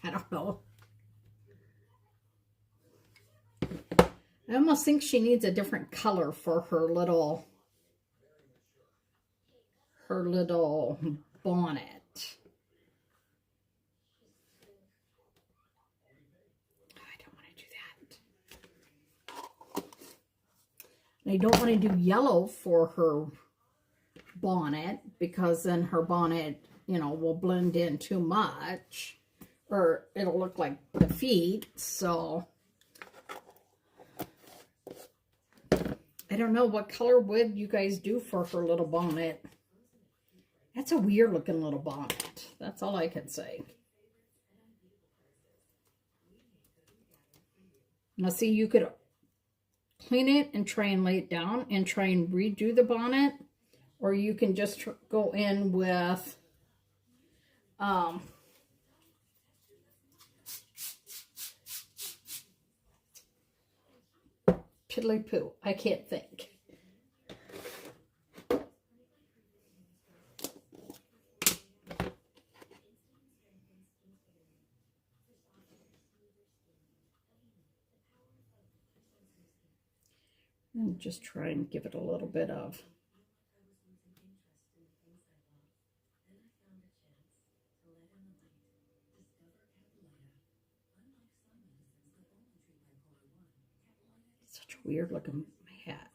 I don't know. I almost think she needs a different color for her little bonnet. I don't want to do that. And I don't want to do yellow for her bonnet because then her bonnet, you know, will blend in too much or it'll look like the feet. So I don't know, what color would you guys do for her little bonnet? That's a weird looking little bonnet. That's all I can say. Now see, you could clean it and try and lay it down and try and redo the bonnet. Or you can just go in with piddly poo. I can't think. And just try and give it a little bit of such a weird looking hat.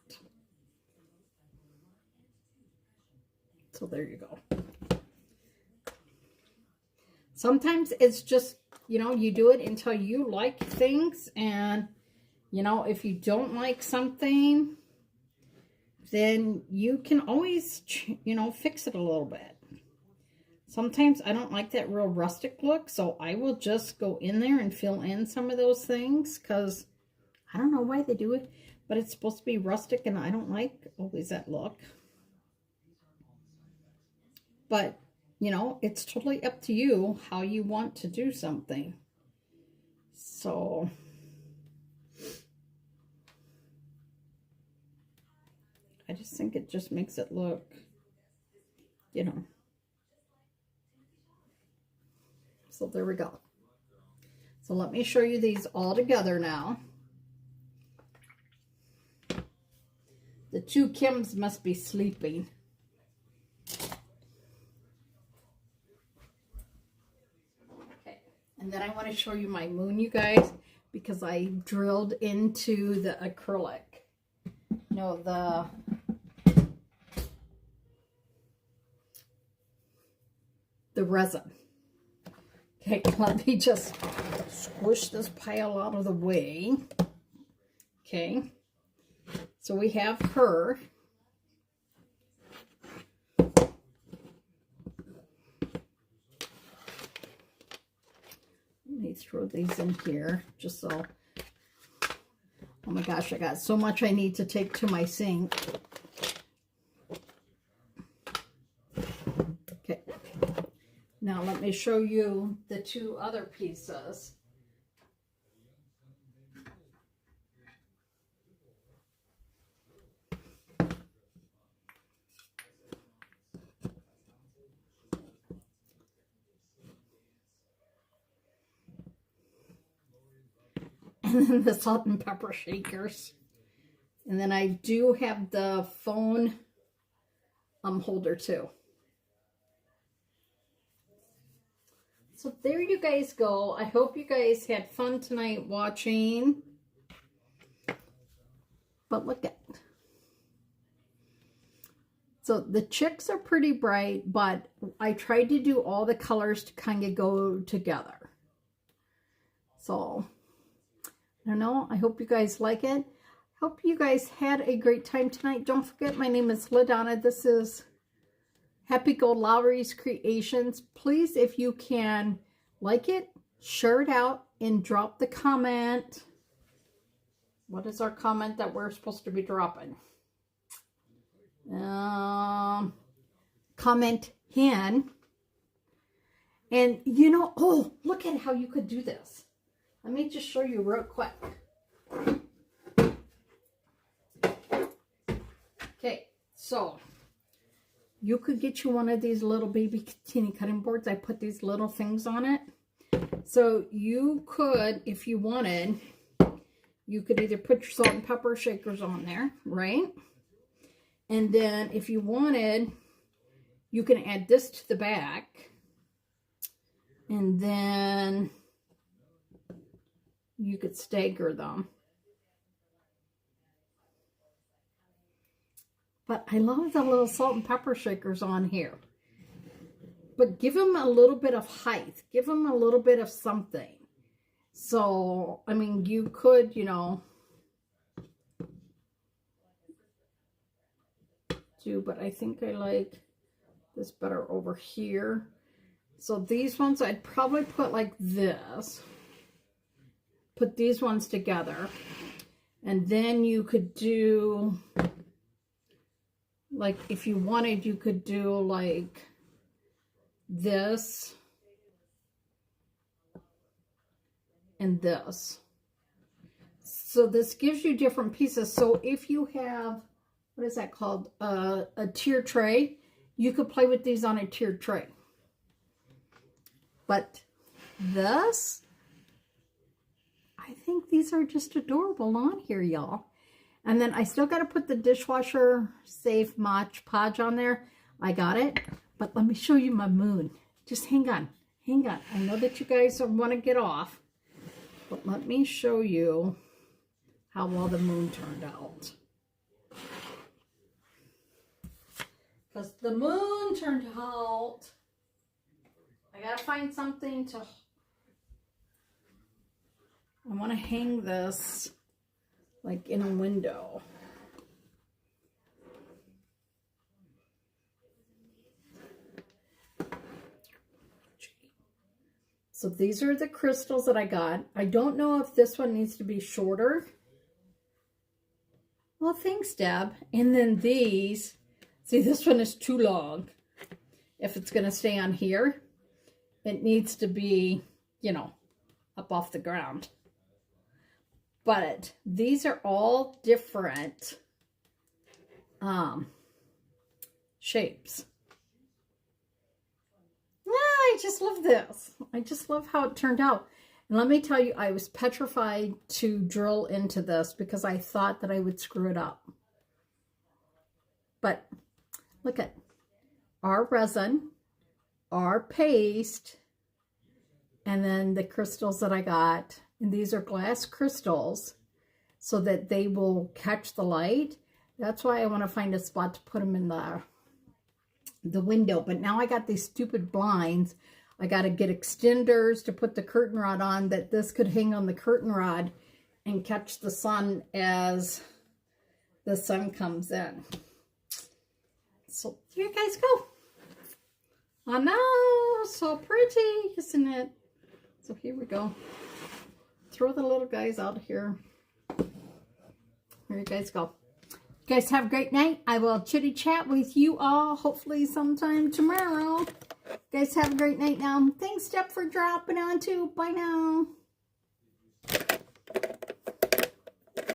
So there you go. Sometimes it's just, you know, you do it until you like things, and you know, if you don't like something, then you can always, you know, fix it a little bit. Sometimes I don't like that real rustic look, so I will just go in there and fill in some of those things, because I don't know why they do it, but it's supposed to be rustic, and I don't like always that look. But, you know, it's totally up to you how you want to do something. So I just think it just makes it look you know. So there we go. So let me show you these all together now. The two Kims must be sleeping. Okay, and then I want to show you my moon, you guys, because I drilled into the acrylic. No, the resin. Okay, let me just squish this pile out of the way. Okay, so we have her. Let me throw these in here just so. Oh my gosh, I got so much I need to take to my sink. Okay. Now let me show you the two other pieces. And then the salt and pepper shakers. And then I do have the phone holder too. So there you guys go. I hope you guys had fun tonight watching. But look at it. So the chicks are pretty bright, but I tried to do all the colors to kind of go together. So I don't know. I hope you guys like it. Hope you guys had a great time tonight. Don't forget, my name is LaDonna. This is Happy-go-Lowery's Creations. Please, if you can, like it, share it out, and drop the comment. What is our comment that we're supposed to be dropping? Comment hen. And you know, oh, look at how you could do this. Let me just show you real quick. Okay, so you could get you one of these little baby teeny cutting boards. I put these little things on it. So you could, if you wanted, you could either put your salt and pepper shakers on there, right? And then if you wanted, you can add this to the back. And then you could stagger them. But I love the little salt and pepper shakers on here. But give them a little bit of height. Give them a little bit of something. So, I mean, you could, you know, do, but I think I like this better over here. So these ones, I'd probably put like this. Put these ones together. And then you could do, like, if you wanted, you could do like this and this. So this gives you different pieces. So if you have, what is that called? A tier tray, you could play with these on a tiered tray. But this, I think these are just adorable on here, y'all. And then I still got to put the dishwasher safe Mod Podge on there. I got it. But let me show you my moon. Just hang on. Hang on. I know that you guys want to get off. But let me show you how well the moon turned out. Because the moon turned out. I got to find something to... I want to hang this like in a window. So these are the crystals that I got. I don't know if this one needs to be shorter. Well, thanks, Deb. And then these, see, this one is too long. If it's going to stay on here, it needs to be, you know, up off the ground. But these are all different shapes. I just love this. I just love how it turned out. And let me tell you, I was petrified to drill into this because I thought that I would screw it up. But look at our resin, our paste, and then the crystals that I got. And these are glass crystals so that they will catch the light. That's why I want to find a spot to put them in the window. But now I got these stupid blinds. I got to get extenders to put the curtain rod on, that this could hang on the curtain rod and catch the sun as the sun comes in. So here you guys go. I know, so pretty, isn't it? So here we go. Throw the little guys out of here. Here you guys go. You guys have a great night. I will chitty chat with you all hopefully sometime tomorrow. You guys have a great night now. Thanks, Steph, for dropping on too. Bye now.